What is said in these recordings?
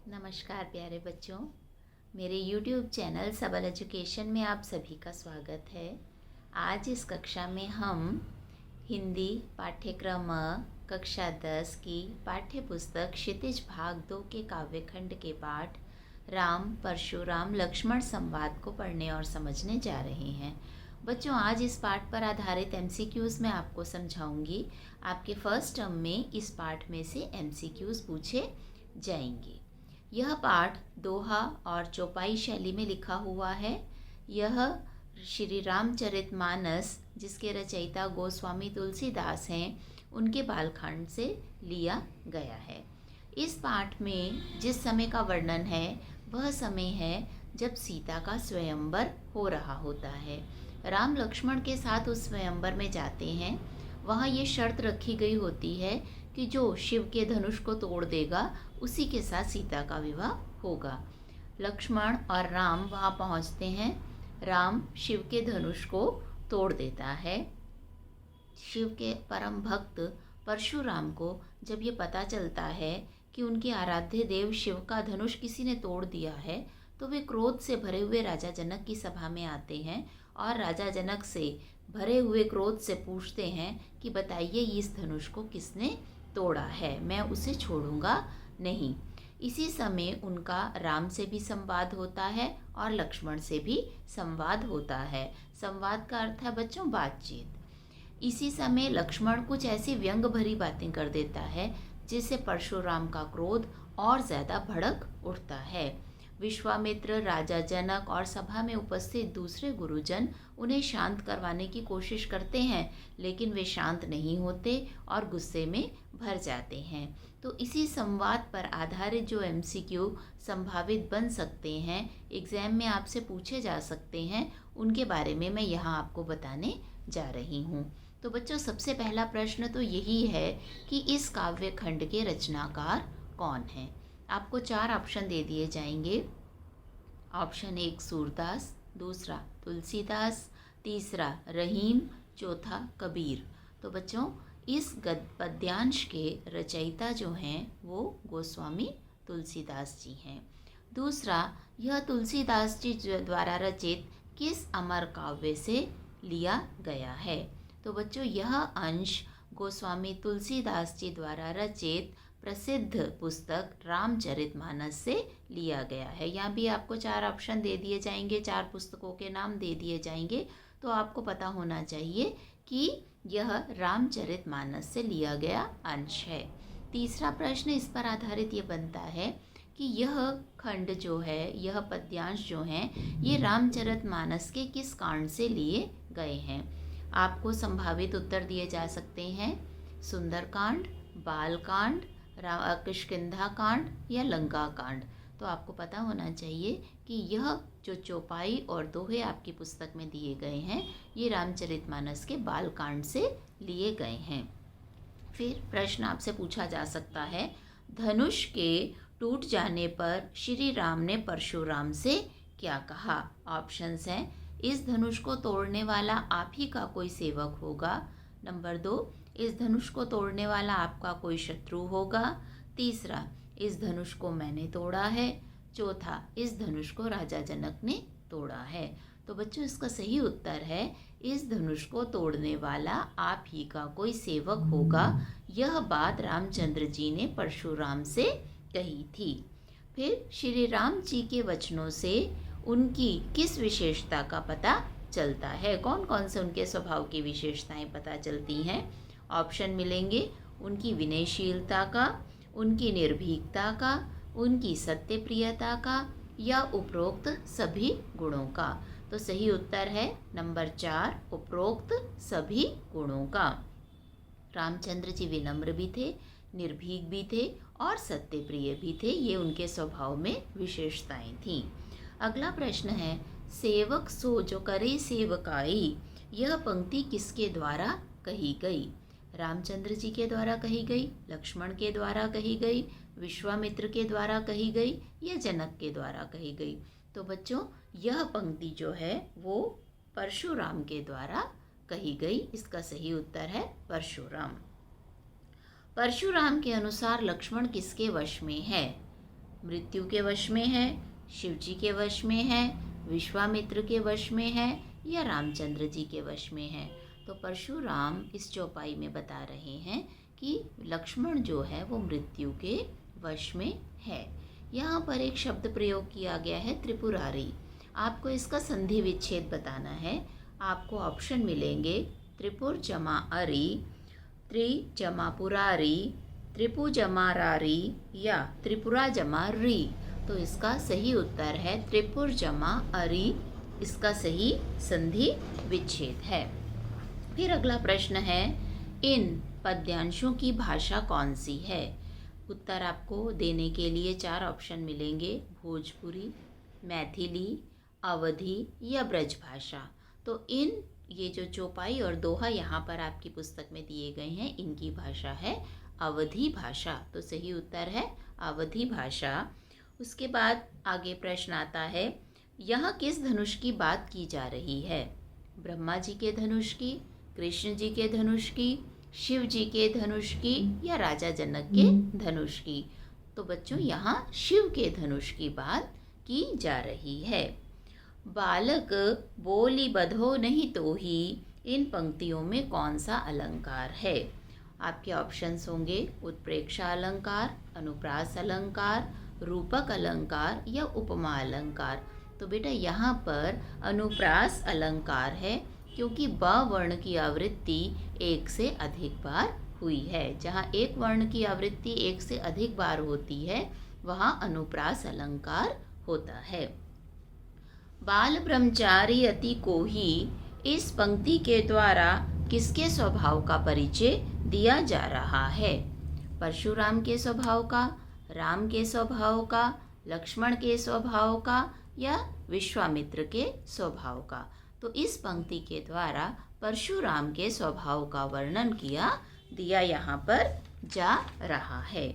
नमस्कार प्यारे बच्चों, मेरे YouTube चैनल सबल एजुकेशन में आप सभी का स्वागत है। आज इस कक्षा में हम हिंदी पाठ्यक्रम कक्षा 10 की पाठ्य पुस्तक क्षितिज भाग 2 के काव्यखंड के पाठ राम परशुराम लक्ष्मण संवाद को पढ़ने और समझने जा रहे हैं। बच्चों, आज इस पाठ पर आधारित MCQs मैं आपको समझाऊंगी। आपके फर्स्ट टर्म में इस पाठ में से MCQs पूछे जाएंगे। यह पाठ दोहा और चौपाई शैली में लिखा हुआ है। यह श्री रामचरितमानस, जिसके रचयिता गोस्वामी तुलसीदास हैं, उनके बालखंड से लिया गया है। इस पाठ में जिस समय का वर्णन है वह समय है जब सीता का स्वयंवर हो रहा होता है। राम लक्ष्मण के साथ उस स्वयंवर में जाते हैं। वहाँ ये शर्त रखी गई होती है कि जो शिव के धनुष को तोड़ देगा उसी के साथ सीता का विवाह होगा। लक्ष्मण और राम वहाँ पहुँचते हैं। राम शिव के धनुष को तोड़ देता है। शिव के परम भक्त परशुराम को जब ये पता चलता है कि उनके आराध्य देव शिव का धनुष किसी ने तोड़ दिया है, तो वे क्रोध से भरे हुए राजा जनक की सभा में आते हैं और राजा जनक से भरे हुए क्रोध से पूछते हैं कि बताइए इस धनुष को किसने तोड़ा है, मैं उसे छोड़ूंगा नहीं। इसी समय उनका राम से भी संवाद होता है और लक्ष्मण से भी संवाद होता है। संवाद का अर्थ है बच्चों बातचीत। इसी समय लक्ष्मण कुछ ऐसी व्यंग भरी बातें कर देता है जिससे परशुराम का क्रोध और ज़्यादा भड़क उठता है। विश्वामित्र, राजा जनक और सभा में उपस्थित दूसरे गुरुजन उन्हें शांत करवाने की कोशिश करते हैं, लेकिन वे शांत नहीं होते और गुस्से में भर जाते हैं। तो इसी संवाद पर आधारित जो MCQ संभावित बन सकते हैं, एग्ज़ाम में आपसे पूछे जा सकते हैं, उनके बारे में मैं यहाँ आपको बताने जा रही हूँ। तो बच्चों, सबसे पहला प्रश्न तो यही है कि इस काव्य खंड के रचनाकार कौन हैं। आपको 4 ऑप्शन दे दिए जाएंगे। ऑप्शन 1 सूरदास, दूसरा तुलसीदास, तीसरा रहीम, चौथा कबीर। तो बच्चों, इस पद्यांश के रचयिता जो हैं वो गोस्वामी तुलसीदास जी हैं। दूसरा, यह तुलसीदास जी द्वारा रचित किस अमर काव्य से लिया गया है। तो बच्चों, यह अंश गोस्वामी तुलसीदास जी द्वारा रचित प्रसिद्ध पुस्तक रामचरितमानस से लिया गया है। यहाँ भी आपको 4 ऑप्शन दे दिए जाएंगे, 4 पुस्तकों के नाम दे दिए जाएंगे। तो आपको पता होना चाहिए कि यह रामचरितमानस से लिया गया अंश है। तीसरा प्रश्न इस पर आधारित ये बनता है कि यह खंड जो है, यह पद्यांश जो हैं, ये रामचरितमानस के किस कांड से लिए गए हैं। आपको संभावित उत्तर दिए जा सकते हैं सुंदरकांड, बालकांड, किष्किंधा कांड या लंका कांड। तो आपको पता होना चाहिए कि यह जो चौपाई और दोहे आपकी पुस्तक में दिए गए हैं, ये रामचरितमानस के बालकांड से लिए गए हैं। फिर प्रश्न आपसे पूछा जा सकता है, धनुष के टूट जाने पर श्री राम ने परशुराम से क्या कहा। ऑप्शंस हैं, इस धनुष को तोड़ने वाला आप ही का कोई सेवक होगा। नंबर 2, इस धनुष को तोड़ने वाला आपका कोई शत्रु होगा। तीसरा, इस धनुष को मैंने तोड़ा है। चौथा, इस धनुष को राजा जनक ने तोड़ा है। तो बच्चों, इसका सही उत्तर है इस धनुष को तोड़ने वाला आप ही का कोई सेवक होगा। यह बात रामचंद्र जी ने परशुराम से कही थी। फिर श्री राम जी के वचनों से उनकी किस विशेषता का पता चलता है, कौन कौन से उनके स्वभाव की विशेषताएं पता चलती हैं। ऑप्शन मिलेंगे उनकी विनयशीलता का, उनकी निर्भीकता का, उनकी सत्यप्रियता का या उपरोक्त सभी गुणों का। तो सही उत्तर है नंबर 4, उपरोक्त सभी गुणों का। रामचंद्र जी विनम्र भी थे, निर्भीक भी थे और सत्यप्रिय भी थे। ये उनके स्वभाव में विशेषताएं थीं। अगला प्रश्न है, सेवक सो जो करे सेवकाई, यह पंक्ति किसके द्वारा कही गई। रामचंद्र जी के द्वारा कही गई, लक्ष्मण के द्वारा कही गई, विश्वामित्र के द्वारा कही गई या जनक के द्वारा कही गई। तो बच्चों, यह पंक्ति जो है वो परशुराम के द्वारा कही गई। इसका सही उत्तर है परशुराम। परशुराम के अनुसार लक्ष्मण किसके वश में है। मृत्यु के वश में है, शिव जी के वश में है, विश्वामित्र के वश में है या रामचंद्र जी के वश में है। तो परशुराम इस चौपाई में बता रहे हैं कि लक्ष्मण जो है वो मृत्यु के वश में है। यहाँ पर एक शब्द प्रयोग किया गया है त्रिपुरारी। आपको इसका संधि विच्छेद बताना है। आपको ऑप्शन मिलेंगे त्रिपुर जमा अरी, त्रि जमा पुरारी, त्रिपु जमा रारी या त्रिपुरा जमा री। तो इसका सही उत्तर है त्रिपुर जमा अरी, इसका सही संधि विच्छेद है। फिर अगला प्रश्न है, इन पद्यांशों की भाषा कौन सी है? उत्तर आपको देने के लिए 4 ऑप्शन मिलेंगे, भोजपुरी, मैथिली, अवधी या ब्रज भाषा। तो इन ये जो चौपाई और दोहा यहाँ पर आपकी पुस्तक में दिए गए हैं, इनकी भाषा है अवधी भाषा। तो सही उत्तर है अवधी भाषा। उसके बाद आगे प्रश्न आता है, यहाँ किस धनुष की बात की जा रही है? ब्रह्मा जी के धनुष की, कृष्ण जी के धनुष की, शिव जी के धनुष की या राजा जनक के धनुष की? तो बच्चों यहाँ शिव के धनुष की बात की जा रही है। बालक बोली बधो नहीं तो ही, इन पंक्तियों में कौन सा अलंकार है? आपके ऑप्शंस होंगे उत्प्रेक्षा अलंकार, अनुप्रास अलंकार, रूपक अलंकार या उपमा अलंकार। तो बेटा यहाँ पर अनुप्रास अलंकार है, क्योंकि ब वर्ण की आवृत्ति एक से अधिक बार हुई है। जहाँ एक वर्ण की आवृत्ति एक से अधिक बार होती है, वहाँ अनुप्रास अलंकार होता है। बाल ब्रह्मचारी अति को ही, इस पंक्ति के द्वारा किसके स्वभाव का परिचय दिया जा रहा है? परशुराम के स्वभाव का, राम के स्वभाव का, लक्ष्मण के स्वभाव का या विश्वामित्र के स्वभाव का? तो इस पंक्ति के द्वारा परशुराम के स्वभाव का वर्णन दिया यहाँ पर जा रहा है।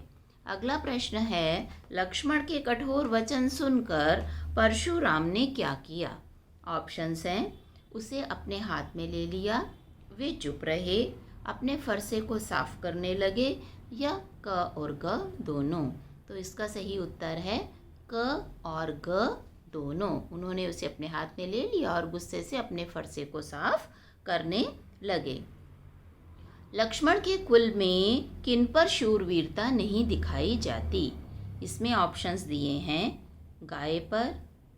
अगला प्रश्न है, लक्ष्मण के कठोर वचन सुनकर परशुराम ने क्या किया? ऑप्शंस हैं, उसे अपने हाथ में ले लिया, वे चुप रहे, अपने फरसे को साफ करने लगे या क और ग दोनों? तो इसका सही उत्तर है क और ग दोनों। उन्होंने उसे अपने हाथ में ले लिया और गुस्से से अपने फरसे को साफ करने लगे। लक्ष्मण के कुल में किन पर शूरवीरता नहीं दिखाई जाती? इसमें ऑप्शंस दिए हैं, गाय पर,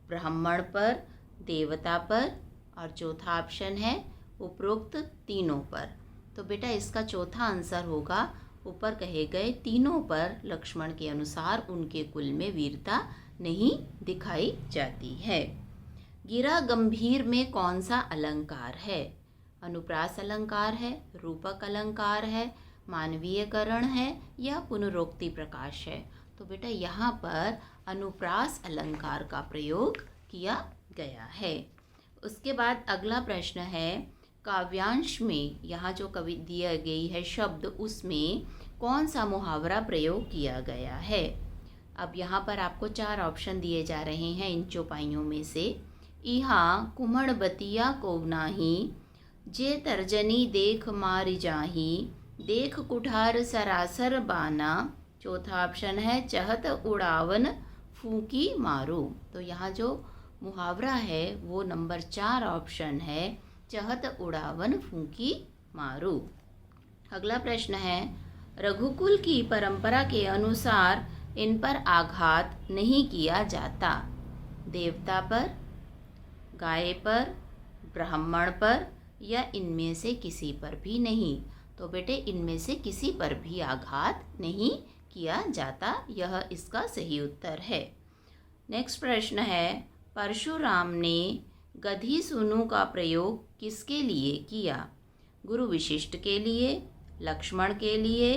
ब्राह्मण पर, देवता पर और चौथा ऑप्शन है उपरोक्त तीनों पर। तो बेटा इसका चौथा आंसर होगा ऊपर कहे गए तीनों पर लक्ष्मण के अनुसार उनके कुल में वीरता नहीं दिखाई जाती है। गिरा गंभीर में कौन सा अलंकार है? अनुप्रास अलंकार है, रूपक अलंकार है, मानवीयकरण है या पुनरोक्ति प्रकाश है? तो बेटा यहाँ पर अनुप्रास अलंकार का प्रयोग किया गया है। उसके बाद अगला प्रश्न है, काव्यांश में यहाँ जो कवि दिया गई है शब्द, उसमें कौन सा मुहावरा प्रयोग किया गया है? अब यहाँ पर आपको 4 ऑप्शन दिए जा रहे हैं इन चौपाइयों में से। इहाँ कुम्हड़ बतिया को नाही, जे तर्जनी देख मारी जाही, देख कुठार सरासर बाना। चौथा ऑप्शन है चहत उड़ावन फूकी मारू। तो यहाँ जो मुहावरा है वो नंबर 4 ऑप्शन है, चहत उड़ावन फूकी मारू। अगला प्रश्न है, रघुकुल की परंपरा के अनुसार इन पर आघात नहीं किया जाता। देवता पर, गाय पर, ब्राह्मण पर या इनमें से किसी पर भी नहीं? तो बेटे इनमें से किसी पर भी आघात नहीं किया जाता, यह इसका सही उत्तर है। नेक्स्ट प्रश्न है, परशुराम ने गधी सूनु का प्रयोग किसके लिए किया? गुरु विशिष्ट के लिए, लक्ष्मण के लिए,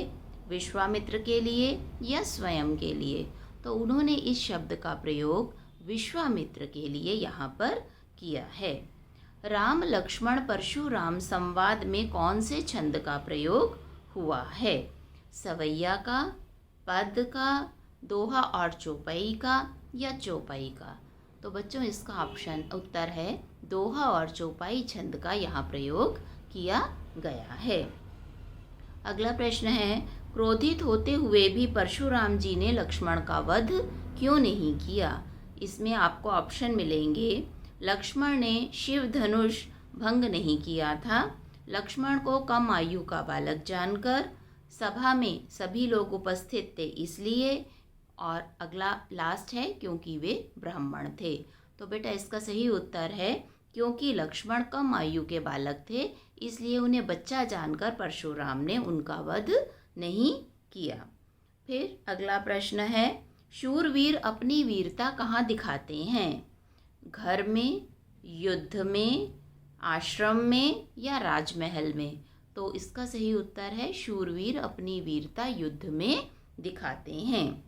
विश्वामित्र के लिए या स्वयं के लिए? तो उन्होंने इस शब्द का प्रयोग विश्वामित्र के लिए यहाँ पर किया है। राम लक्ष्मण परशुराम संवाद में कौन से छंद का प्रयोग हुआ है? सवैया का, पद का, दोहा और चौपाई का या चौपाई का? तो बच्चों इसका ऑप्शन उत्तर है दोहा और चौपाई छंद का यहाँ प्रयोग किया गया है। अगला प्रश्न है, क्रोधित होते हुए भी परशुराम जी ने लक्ष्मण का वध क्यों नहीं किया? इसमें आपको ऑप्शन मिलेंगे। लक्ष्मण ने शिव धनुष भंग नहीं किया था, लक्ष्मण को कम आयु का बालक जानकर, सभा में सभी लोग उपस्थित थे इसलिए, और अगला लास्ट है क्योंकि वे ब्राह्मण थे। तो बेटा इसका सही उत्तर है क्योंकि लक्ष्मण कम आयु के बालक थे इसलिए उन्हें बच्चा जानकर परशुराम ने उनका वध नहीं किया। फिर अगला प्रश्न है, शूरवीर अपनी वीरता कहाँ दिखाते हैं? घर में, युद्ध में, आश्रम में या राजमहल में? तो इसका सही उत्तर है शूरवीर अपनी वीरता युद्ध में दिखाते हैं।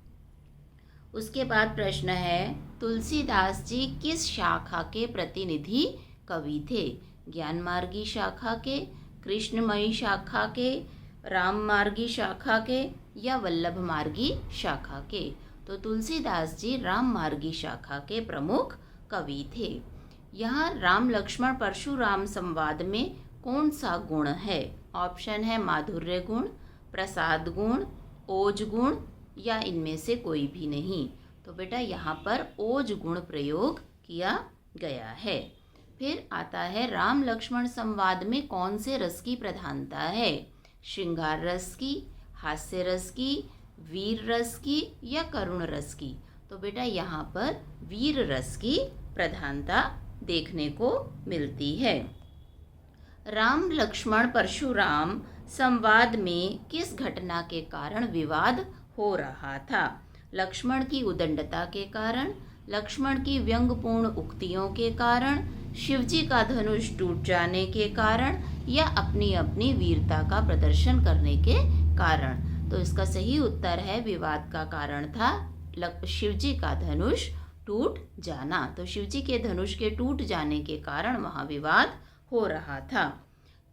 उसके बाद प्रश्न है, तुलसीदास जी किस शाखा के प्रतिनिधि कवि थे? ज्ञानमार्गी शाखा के, कृष्णमयी शाखा के, राममार्गी शाखा के या वल्लभमार्गी शाखा के? तो तुलसीदास जी राममार्गी शाखा के प्रमुख कवि थे। यहाँ राम लक्ष्मण परशुराम संवाद में कौन सा गुण है? ऑप्शन है माधुर्य गुण, प्रसाद गुण, ओज गुण या इनमें से कोई भी नहीं। तो बेटा यहाँ पर ओज गुण प्रयोग किया गया है। फिर आता है राम लक्ष्मण संवाद में कौन से रस की प्रधानता है? श्रृंगार रस की, हास्य रस की, वीर रस की या करुण रस की? तो बेटा यहाँ पर वीर रस की प्रधानता देखने को मिलती है। राम लक्ष्मण परशुराम संवाद में किस घटना के कारण विवाद हो रहा था? लक्ष्मण की उदंडता के कारण, लक्ष्मण की व्यंग्यपूर्ण उक्तियों के कारण, शिवजी का धनुष टूट जाने के कारण या अपनी अपनी वीरता का प्रदर्शन करने के कारण? तो इसका सही उत्तर है विवाद का कारण था शिवजी का धनुष टूट जाना। तो शिवजी के धनुष के टूट जाने के कारण वहाँ विवाद हो रहा था।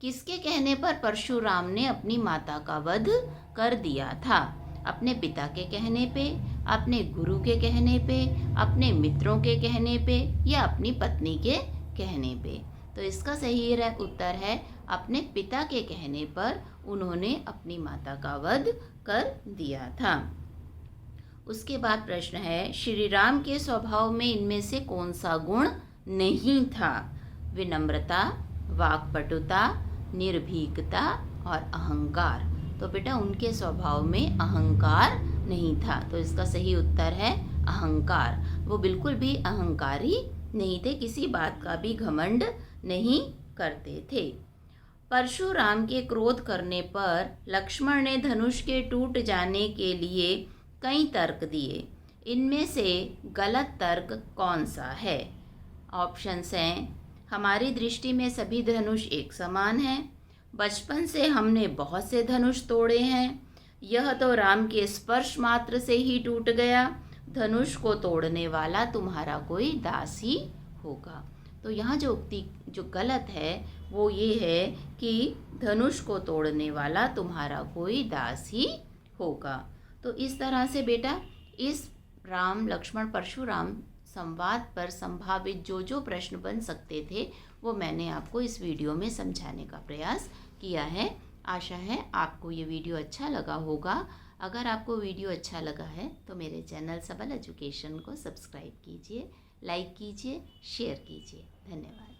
किसके कहने पर परशुराम ने अपनी माता का वध कर दिया था? अपने पिता के कहने पे, अपने गुरु के कहने पे, अपने मित्रों के कहने पे या अपनी पत्नी के कहने पे? तो इसका सही उत्तर है अपने पिता के कहने पर उन्होंने अपनी माता का वध कर दिया था। उसके बाद प्रश्न है, श्री राम के स्वभाव में इनमें से कौन सा गुण नहीं था? विनम्रता, वाक्पटुता, निर्भीकता और अहंकार। तो बेटा उनके स्वभाव में अहंकार नहीं था। तो इसका सही उत्तर है अहंकार। वो बिल्कुल भी अहंकारी नहीं थे, किसी बात का भी घमंड नहीं करते थे। परशुराम के क्रोध करने पर लक्ष्मण ने धनुष के टूट जाने के लिए कई तर्क दिए। इनमें से गलत तर्क कौन सा है? ऑप्शंस हैं, हमारी दृष्टि में सभी धनुष एक समान हैं, बचपन से हमने बहुत से धनुष तोड़े हैं, यह तो राम के स्पर्श मात्र से ही टूट गया, धनुष को तोड़ने वाला तुम्हारा कोई दास ही होगा। तो यहाँ जो उक्ति जो गलत है वो ये है कि धनुष को तोड़ने वाला तुम्हारा कोई दास ही होगा। तो इस तरह से बेटा इस राम लक्ष्मण परशुराम संवाद पर संभावित जो जो प्रश्न बन सकते थे वो मैंने आपको इस वीडियो में समझाने का प्रयास किया है। आशा है आपको ये वीडियो अच्छा लगा होगा। अगर आपको वीडियो अच्छा लगा है तो मेरे चैनल सबल एजुकेशन को सब्सक्राइब कीजिए, लाइक कीजिए, शेयर कीजिए। धन्यवाद।